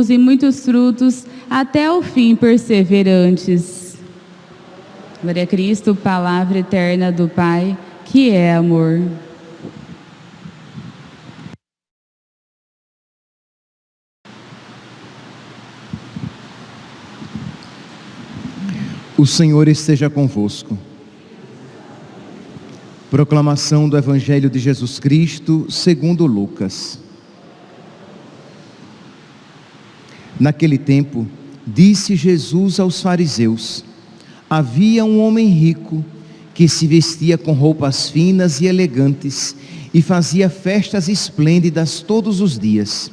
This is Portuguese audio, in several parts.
E muitos frutos até o fim perseverantes. Glória a Cristo, palavra eterna do Pai, que é amor. O Senhor esteja convosco. Proclamação do Evangelho de Jesus Cristo, segundo Lucas. Naquele tempo, disse Jesus aos fariseus: havia um homem rico que se vestia com roupas finas e elegantes e fazia festas esplêndidas todos os dias.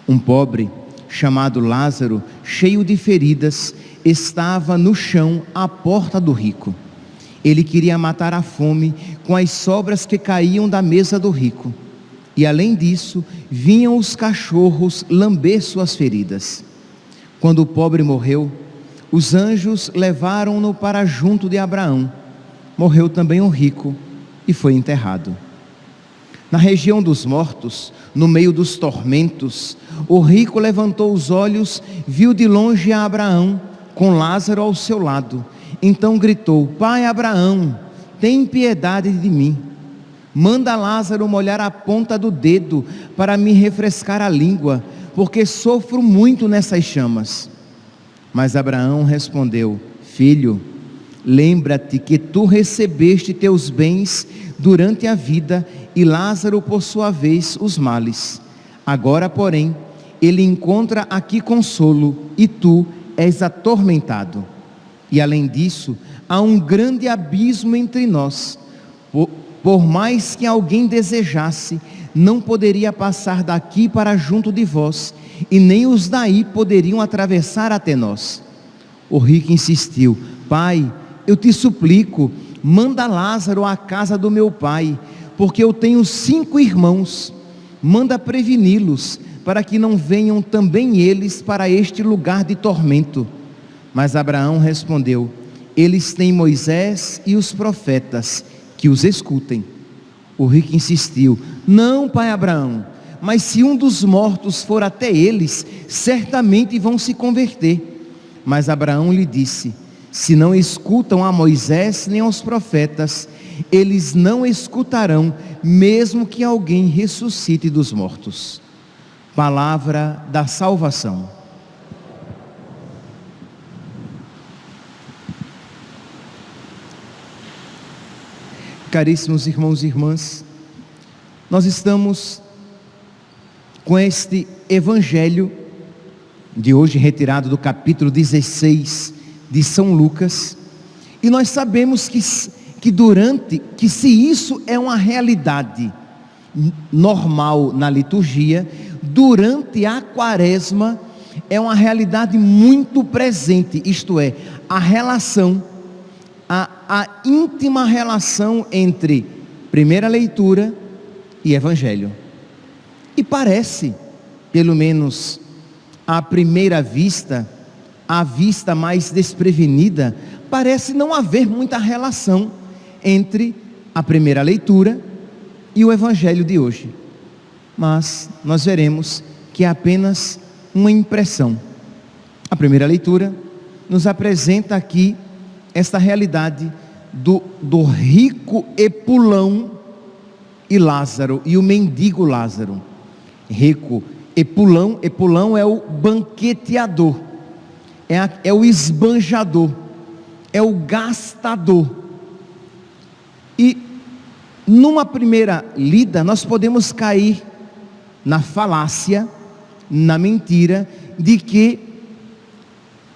Um pobre, chamado Lázaro, cheio de feridas, estava no chão à porta do rico. Ele queria matar a fome com as sobras que caíam da mesa do rico. E além disso, vinham os cachorros lamber suas feridas. Quando o pobre morreu, os anjos levaram-no para junto de Abraão. Morreu também o rico e foi enterrado. Na região dos mortos, no meio dos tormentos, o rico levantou os olhos, viu de longe a Abraão, com Lázaro ao seu lado. Então gritou: Pai Abraão, tem piedade de mim. Manda Lázaro molhar a ponta do dedo para me refrescar a língua, porque sofro muito nessas chamas. Mas Abraão respondeu: Filho, lembra-te que tu recebeste teus bens durante a vida e Lázaro por sua vez os males. Agora, porém, ele encontra aqui consolo e tu és atormentado. E além disso, há um grande abismo entre nós. Por mais que alguém desejasse, não poderia passar daqui para junto de vós, e nem os daí poderiam atravessar até nós. O rico insistiu: Pai, eu te suplico, manda Lázaro à casa do meu pai, porque eu tenho 5 irmãos. Manda preveni-los, para que não venham também eles para este lugar de tormento. Mas Abraão respondeu: Eles têm Moisés e os profetas, que os escutem. O rico insistiu: Não, pai Abraão, mas se um dos mortos for até eles, certamente vão se converter. Mas Abraão lhe disse: Se não escutam a Moisés nem aos profetas, eles não escutarão, mesmo que alguém ressuscite dos mortos. Palavra da salvação. Caríssimos irmãos e irmãs, nós estamos com este Evangelho de hoje, retirado do capítulo 16 de São Lucas, e nós sabemos que se isso é uma realidade normal na liturgia, durante a Quaresma é uma realidade muito presente, isto é, a íntima relação entre primeira leitura e Evangelho. E parece, pelo menos à primeira vista, à vista mais desprevenida, parece não haver muita relação entre a primeira leitura e o Evangelho de hoje. Mas nós veremos que é apenas uma impressão. A primeira leitura nos apresenta aqui esta realidade do rico Epulão e Lázaro, e o mendigo Lázaro. Rico Epulão é o banqueteador, é o esbanjador, é o gastador. E numa primeira lida nós podemos cair na falácia, na mentira de que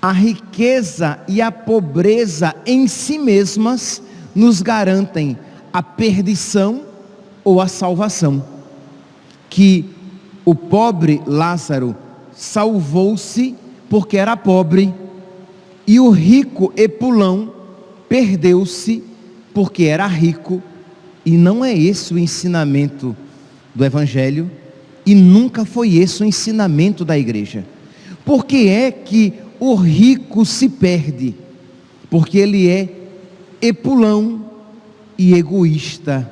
a riqueza e a pobreza em si mesmas nos garantem a perdição ou a salvação. Que o pobre Lázaro salvou-se porque era pobre, e o rico Epulão perdeu-se porque era rico. E não é esse o ensinamento do Evangelho, e nunca foi esse o ensinamento da igreja. Por que é que o rico se perde? Porque ele é epulão e egoísta,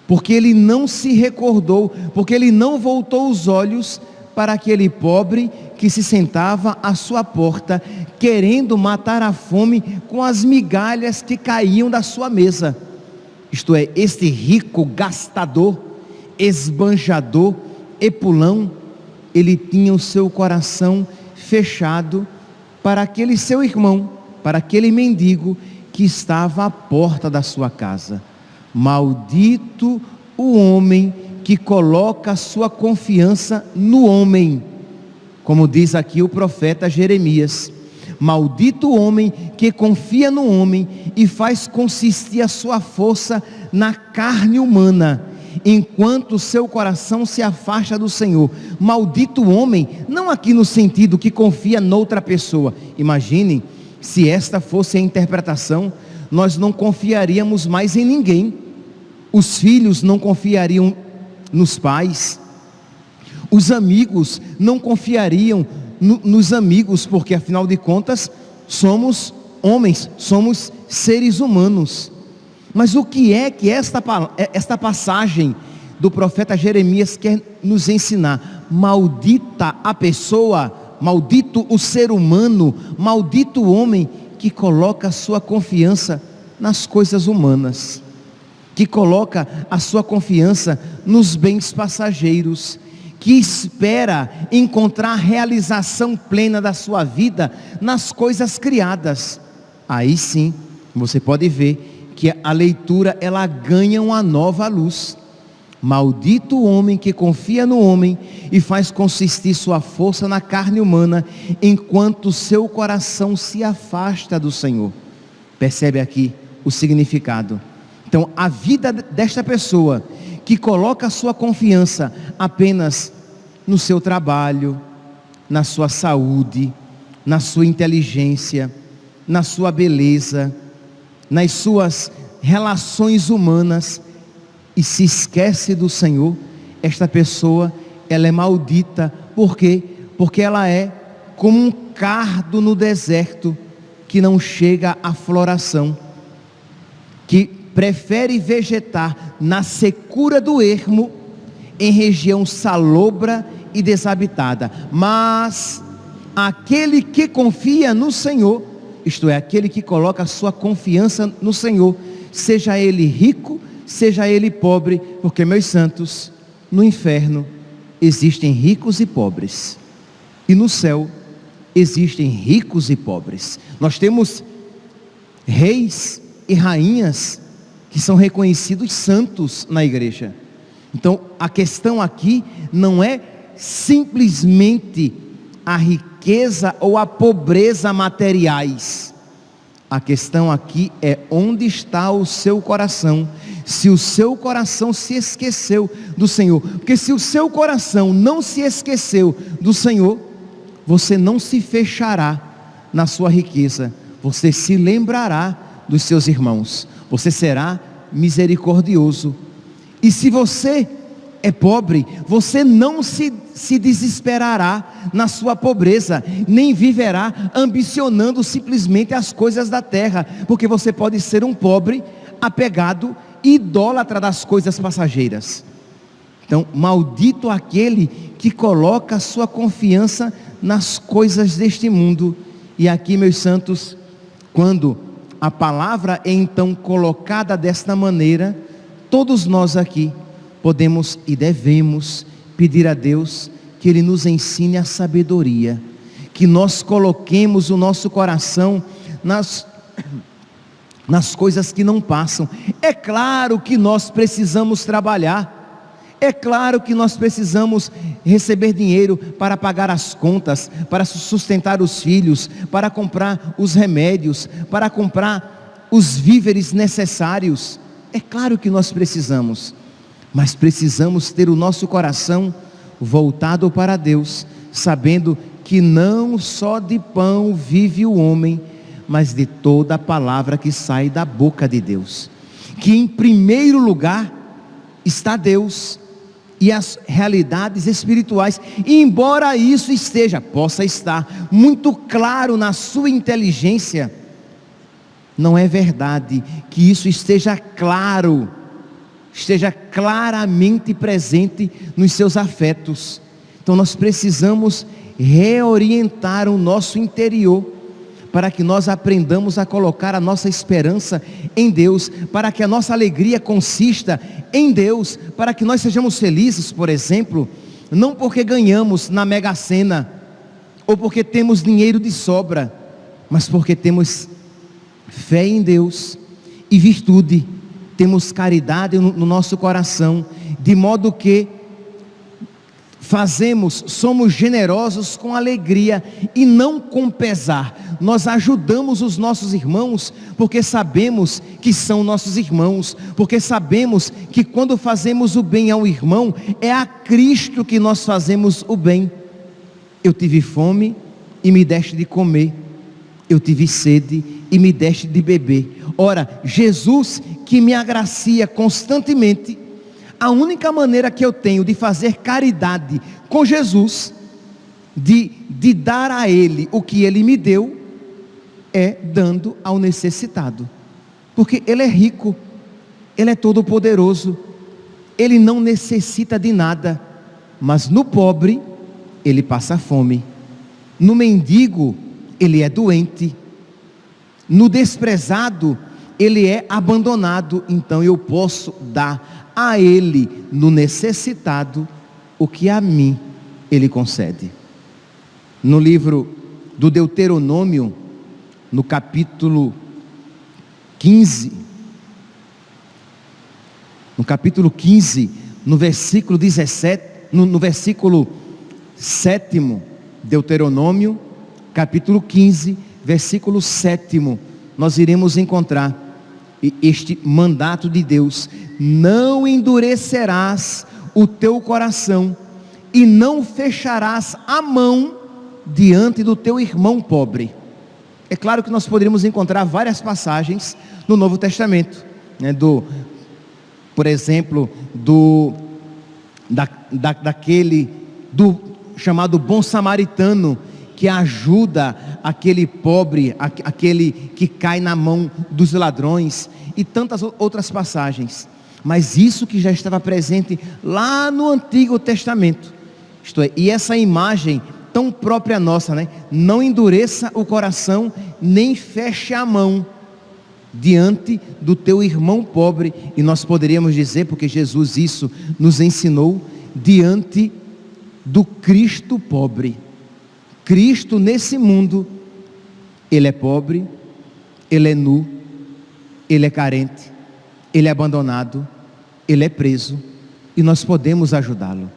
porque ele não se recordou, porque ele não voltou os olhos para aquele pobre que se sentava à sua porta, querendo matar a fome com as migalhas que caíam da sua mesa. Isto é, este rico gastador, esbanjador, epulão, ele tinha o seu coração fechado para aquele seu irmão, para aquele mendigo que estava à porta da sua casa. Maldito o homem que coloca a sua confiança no homem, como diz aqui o profeta Jeremias. Maldito o homem que confia no homem e faz consistir a sua força na carne humana, enquanto o seu coração se afasta do Senhor. Maldito o homem, não aqui no sentido que confia noutra pessoa. Imaginem, se esta fosse a interpretação, nós não confiaríamos mais em ninguém. Os filhos não confiariam nos pais, os amigos não confiariam nos amigos, porque afinal de contas somos homens, somos seres humanos. Mas o que é que esta passagem do profeta Jeremias quer nos ensinar? Maldita a pessoa, maldito o ser humano, maldito o homem que coloca a sua confiança nas coisas humanas, que coloca a sua confiança nos bens passageiros, que espera encontrar realização plena da sua vida nas coisas criadas. Aí sim, você pode ver que a leitura ela ganha uma nova luz. Maldito o homem que confia no homem e faz consistir sua força na carne humana, enquanto seu coração se afasta do Senhor. Percebe aqui o significado? Então, a vida desta pessoa que coloca a sua confiança apenas no seu trabalho, na sua saúde, na sua inteligência, na sua beleza, nas suas relações humanas, e se esquece do Senhor, esta pessoa, ela é maldita. Por quê? Porque ela é como um cardo no deserto, que não chega à floração, que prefere vegetar na secura do ermo, em região salobra e desabitada. Mas aquele que confia no Senhor, isto é, aquele que coloca a sua confiança no Senhor, seja ele rico, seja ele pobre, porque, meus santos, no inferno existem ricos e pobres, e no céu existem ricos e pobres. Nós temos reis e rainhas que são reconhecidos santos na igreja. Então a questão aqui não é simplesmente a riqueza ou a pobreza materiais. A questão aqui é onde está o seu coração. Se o seu coração se esqueceu do Senhor, porque se o seu coração não se esqueceu do Senhor, você não se fechará na sua riqueza, você se lembrará dos seus irmãos, você será misericordioso. E se você é pobre, você não se desesperará na sua pobreza, nem viverá ambicionando simplesmente as coisas da terra, porque você pode ser um pobre apegado, idólatra das coisas passageiras. Então, maldito aquele que coloca a sua confiança nas coisas deste mundo. E aqui, meus santos, quando a palavra é então colocada desta maneira, todos nós aqui podemos e devemos pedir a Deus que Ele nos ensine a sabedoria, que nós coloquemos o nosso coração nas coisas que não passam. É claro que nós precisamos trabalhar, é claro que nós precisamos receber dinheiro para pagar as contas, para sustentar os filhos, para comprar os remédios, para comprar os víveres necessários. É claro que nós precisamos, mas precisamos ter o nosso coração voltado para Deus, sabendo que não só de pão vive o homem, mas de toda a palavra que sai da boca de Deus. Que em primeiro lugar está Deus e as realidades espirituais, e embora isso possa estar muito claro na sua inteligência, Não é verdade. Que isso esteja claro, esteja claramente presente nos seus afetos. Então nós precisamos reorientar o nosso interior, para que nós aprendamos a colocar a nossa esperança em Deus, para que a nossa alegria consista em Deus, para que nós sejamos felizes, por exemplo, não porque ganhamos na Mega Sena, ou porque temos dinheiro de sobra, mas porque temos fé em Deus e virtude, temos caridade no nosso coração, de modo que somos generosos com alegria e não com pesar. Nós ajudamos os nossos irmãos porque sabemos que são nossos irmãos, porque sabemos que quando fazemos o bem ao irmão, é a Cristo que nós fazemos o bem. Eu tive fome e me deste de comer, eu tive sede e me deste de beber. Ora, Jesus que me agracia constantemente, a única maneira que eu tenho de fazer caridade com Jesus, de dar a Ele o que Ele me deu, é dando ao necessitado, porque Ele é rico, Ele é todo poderoso, Ele não necessita de nada, mas no pobre, Ele passa fome, no mendigo, Ele é doente, no desprezado, Ele é abandonado. Então eu posso dar a Ele, no necessitado, o que a mim Ele concede. No livro do Deuteronômio, no capítulo 15, no versículo 17, no versículo 7, Deuteronômio, capítulo 15, versículo 7, nós iremos encontrar este mandato de Deus: não endurecerás o teu coração e não fecharás a mão diante do teu irmão pobre. É claro que nós poderíamos encontrar várias passagens no Novo Testamento, né, por exemplo, daquele chamado bom samaritano, que ajuda aquele pobre, aquele que cai na mão dos ladrões, e tantas outras passagens. Mas isso que já estava presente lá no Antigo Testamento, isto é, e essa imagem tão própria nossa, né? Não endureça o coração, nem feche a mão diante do teu irmão pobre. E nós poderíamos dizer, porque Jesus isso nos ensinou, diante do Cristo pobre. Cristo nesse mundo, Ele é pobre, Ele é nu, Ele é carente, Ele é abandonado, Ele é preso, e nós podemos ajudá-lo.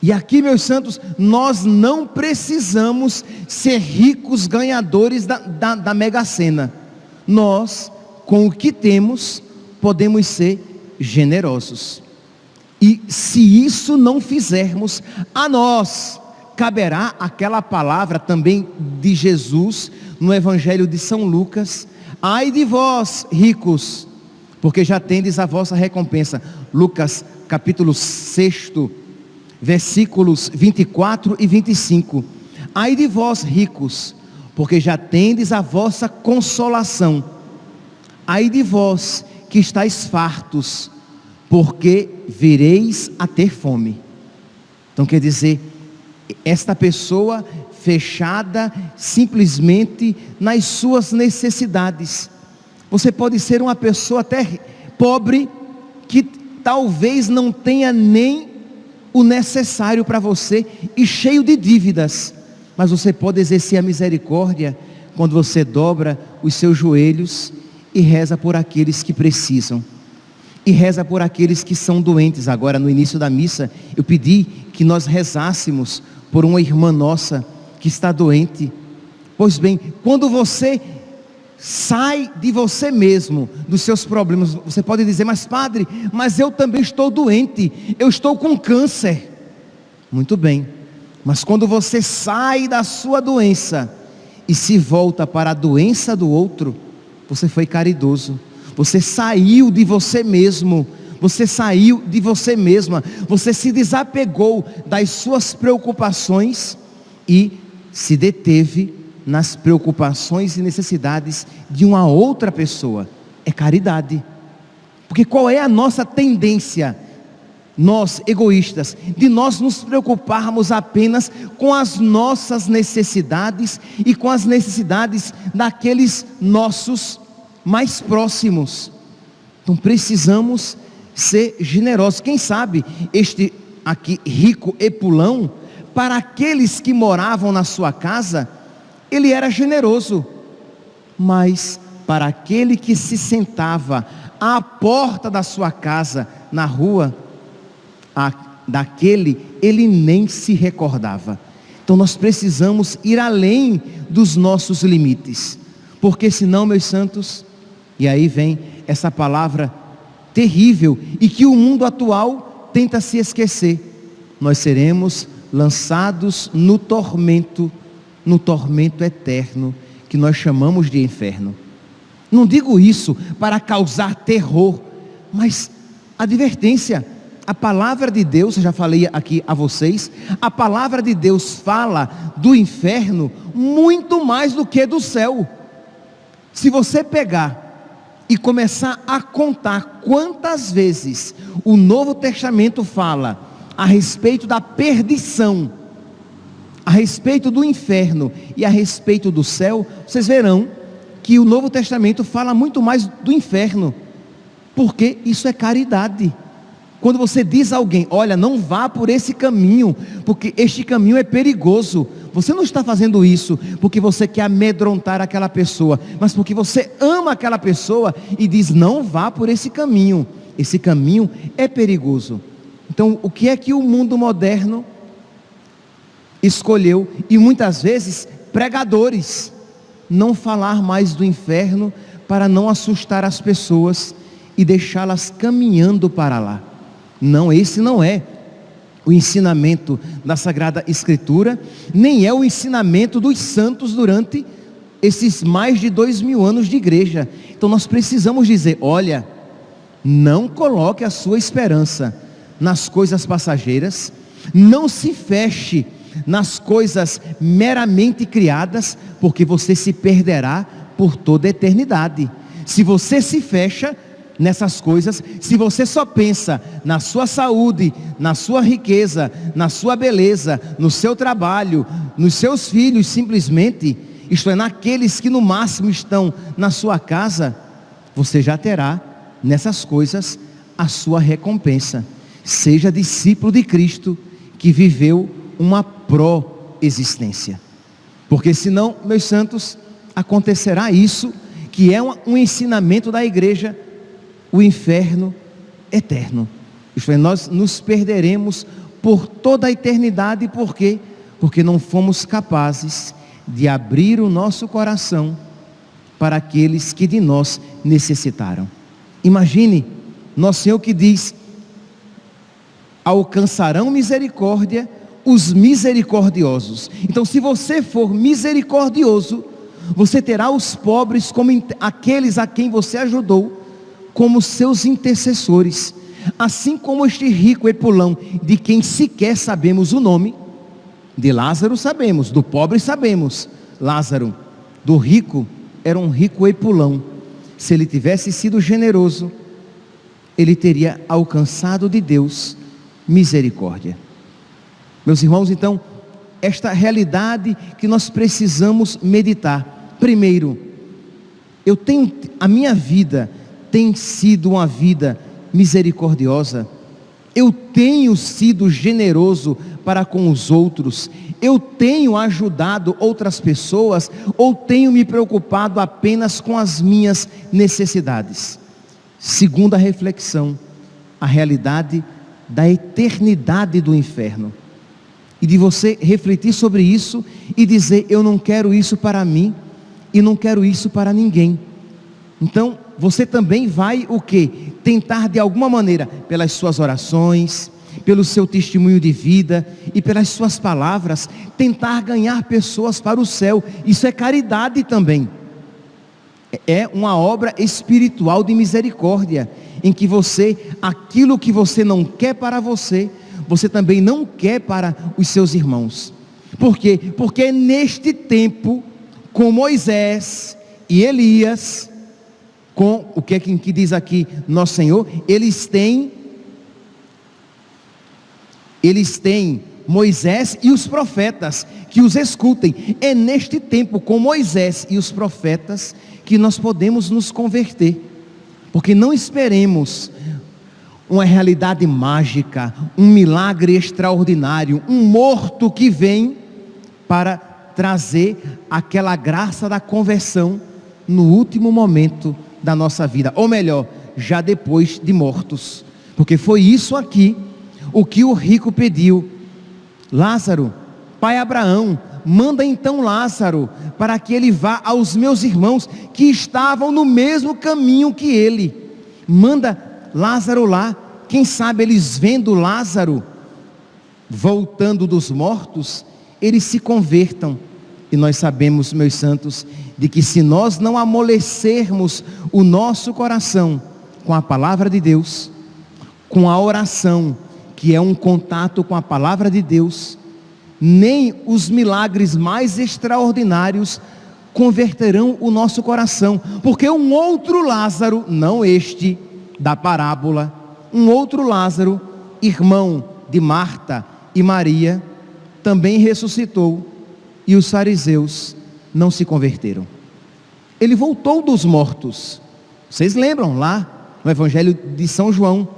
E aqui, meus santos, nós não precisamos ser ricos ganhadores da Mega Sena. Nós, com o que temos, podemos ser generosos. E se isso não fizermos, a nós caberá aquela palavra também de Jesus no Evangelho de São Lucas: ai de vós, ricos, porque já tendes a vossa recompensa. Lucas capítulo 6, versículos 24 e 25. Ai de vós, ricos, porque já tendes a vossa consolação. Ai de vós que estáis fartos, porque vireis a ter fome. Então quer dizer, esta pessoa fechada simplesmente nas suas necessidades. Você pode ser uma pessoa até pobre, que talvez não tenha nem o necessário para você e cheio de dívidas, mas você pode exercer a misericórdia quando você dobra os seus joelhos e reza por aqueles que precisam, e reza por aqueles que são doentes. Agora, no início da missa, eu pedi que nós rezássemos por uma irmã nossa que está doente. Pois bem, quando você sai de você mesmo, dos seus problemas, você pode dizer: mas padre, mas eu também estou doente, eu estou com câncer. Muito bem, mas quando você sai da sua doença e se volta para a doença do outro, você foi caridoso, você saiu de você mesmo, você saiu de você mesma, você se desapegou das suas preocupações e se deteve nas preocupações e necessidades de uma outra pessoa. É caridade. Porque qual é a nossa tendência, nós egoístas, de nós nos preocuparmos apenas com as nossas necessidades e com as necessidades daqueles nossos mais próximos. Então precisamos ser generosos. Quem sabe este aqui rico Epulão, para aqueles que moravam na sua casa, ele era generoso, mas para aquele que se sentava à porta da sua casa, na rua, daquele ele nem se recordava. Então nós precisamos ir além dos nossos limites, porque senão, meus santos, e aí vem essa palavra terrível e que o mundo atual tenta se esquecer, nós seremos lançados no tormento eterno, que nós chamamos de inferno. Não digo isso para causar terror, mas advertência. A palavra de Deus, eu já falei aqui a vocês, a palavra de Deus fala do inferno muito mais do que do céu. Se você pegar e começar a contar quantas vezes o Novo Testamento fala a respeito da perdição, a respeito do inferno e a respeito do céu, vocês verão que o Novo Testamento fala muito mais do inferno, porque isso é caridade. Quando você diz a alguém, olha, não vá por esse caminho, porque este caminho é perigoso, você não está fazendo isso porque você quer amedrontar aquela pessoa, mas porque você ama aquela pessoa e diz, não vá por esse caminho é perigoso. Então o que é que o mundo moderno escolheu? E muitas vezes pregadores, não falar mais do inferno para não assustar as pessoas e deixá-las caminhando para lá. Não, esse não é o ensinamento da Sagrada Escritura, nem é o ensinamento dos santos durante esses mais de 2000 anos de igreja. Então nós precisamos dizer, olha, não coloque a sua esperança nas coisas passageiras, não se feche nas coisas meramente criadas, porque você se perderá por toda a eternidade. Se você se fecha nessas coisas, se você só pensa na sua saúde, na sua riqueza, na sua beleza, no seu trabalho, nos seus filhos simplesmente, isto é, naqueles que no máximo estão na sua casa, você já terá nessas coisas a sua recompensa. Seja discípulo de Cristo que viveu uma pró-existência, porque senão, meus santos, acontecerá isso, que é um ensinamento da igreja, o inferno eterno. Isto é, nós nos perderemos por toda a eternidade. Por quê? Porque não fomos capazes de abrir o nosso coração para aqueles que de nós necessitaram. Imagine, nosso Senhor que diz, alcançarão misericórdia os misericordiosos. Então, se você for misericordioso, você terá os pobres como aqueles a quem você ajudou, como seus intercessores. Assim como este rico Epulão, de quem sequer sabemos o nome, de Lázaro sabemos, do pobre sabemos, Lázaro, do rico, era um rico Epulão. Se ele tivesse sido generoso, ele teria alcançado de Deus misericórdia. Meus irmãos, então, esta realidade que nós precisamos meditar. Primeiro, a minha vida tem sido uma vida misericordiosa, eu tenho sido generoso para com os outros, eu tenho ajudado outras pessoas, ou tenho me preocupado apenas com as minhas necessidades? Segunda reflexão, a realidade da eternidade do inferno, e de você refletir sobre isso e dizer, eu não quero isso para mim e não quero isso para ninguém. Então você também vai o quê? Tentar de alguma maneira, pelas suas orações, pelo seu testemunho de vida e pelas suas palavras, tentar ganhar pessoas para o céu. Isso é caridade também. É uma obra espiritual de misericórdia, em que você, aquilo que você não quer para você, você também não quer para os seus irmãos. Por quê? Porque neste tempo, com Moisés e Elias, com o que é que diz aqui nosso Senhor? Eles têm Moisés e os profetas que os escutem. É neste tempo, com Moisés e os profetas, que nós podemos nos converter, porque não esperemos uma realidade mágica, um milagre extraordinário, um morto que vem para trazer aquela graça da conversão no último momento da nossa vida, ou melhor, já depois de mortos, porque foi isso aqui o que o rico pediu. Lázaro, pai Abraão, manda então Lázaro para que ele vá aos meus irmãos que estavam no mesmo caminho que ele. Manda Lázaro lá, quem sabe eles vendo Lázaro voltando dos mortos, eles se convertam. E nós sabemos, meus santos, de que se nós não amolecermos o nosso coração com a palavra de Deus, com a oração, que é um contato com a palavra de Deus, nem os milagres mais extraordinários converterão o nosso coração, porque um outro Lázaro, não este da parábola, um outro Lázaro, irmão de Marta e Maria, também ressuscitou, e os fariseus não se converteram. Ele voltou dos mortos, vocês lembram lá no Evangelho de São João?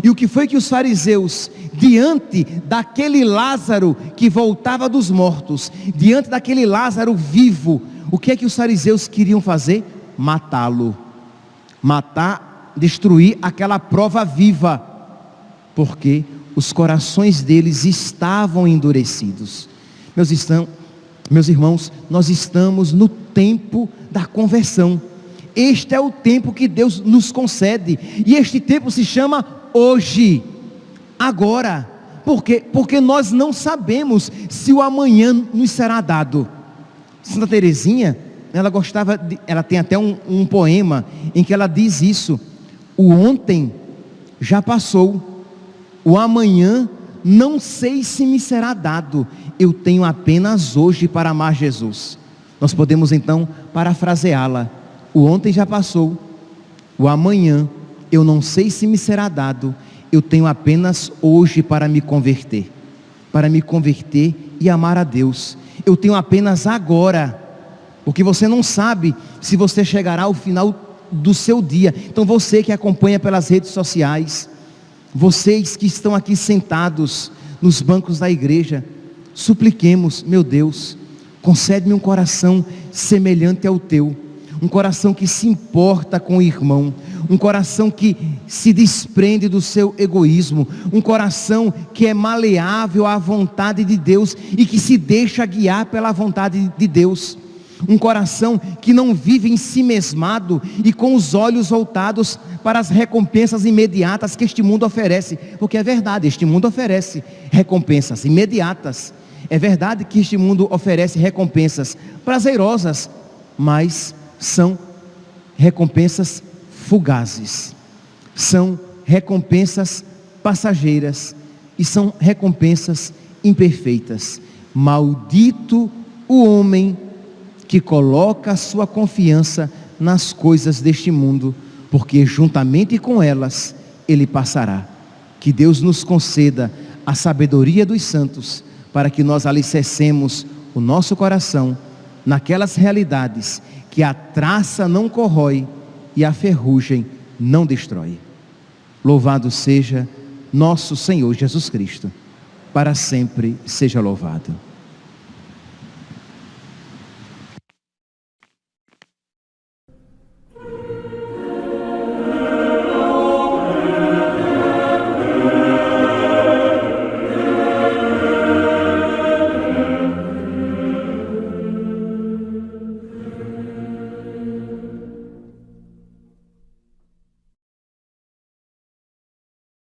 E o que foi que os fariseus, diante daquele Lázaro que voltava dos mortos, diante daquele Lázaro vivo, o que é que os fariseus queriam fazer? Matá-lo, matar, destruir aquela prova viva, porque os corações deles estavam endurecidos. Meus irmãos, nós estamos no tempo da conversão. Este é o tempo que Deus nos concede, e este tempo se chama hoje, agora. Por quê? Porque nós não sabemos se o amanhã nos será dado. Santa Teresinha, ela tem até um poema em que ela diz isso: o ontem já passou, o amanhã não sei se me será dado, eu tenho apenas hoje para amar Jesus. Nós podemos então parafraseá-la: o ontem já passou, o amanhã eu não sei se me será dado, eu tenho apenas hoje para me converter e amar a Deus. Eu tenho apenas agora, porque você não sabe se você chegará ao final do seu dia. Então você que acompanha pelas redes sociais, vocês que estão aqui sentados nos bancos da igreja, supliquemos: meu Deus, concede-me um coração semelhante ao teu, um coração que se importa com o irmão, um coração que se desprende do seu egoísmo, um coração que é maleável à vontade de Deus e que se deixa guiar pela vontade de Deus, um coração que não vive em si mesmado e com os olhos voltados para as recompensas imediatas que este mundo oferece, porque é verdade, este mundo oferece recompensas imediatas, é verdade que este mundo oferece recompensas prazerosas, mas são recompensas fugazes, são recompensas passageiras e são recompensas imperfeitas. Maldito o homem que coloca a sua confiança nas coisas deste mundo, porque juntamente com elas ele passará. Que Deus nos conceda a sabedoria dos santos, para que nós alicercemos o nosso coração naquelas realidades que a traça não corrói e a ferrugem não destrói. Louvado seja nosso Senhor Jesus Cristo, para sempre seja louvado.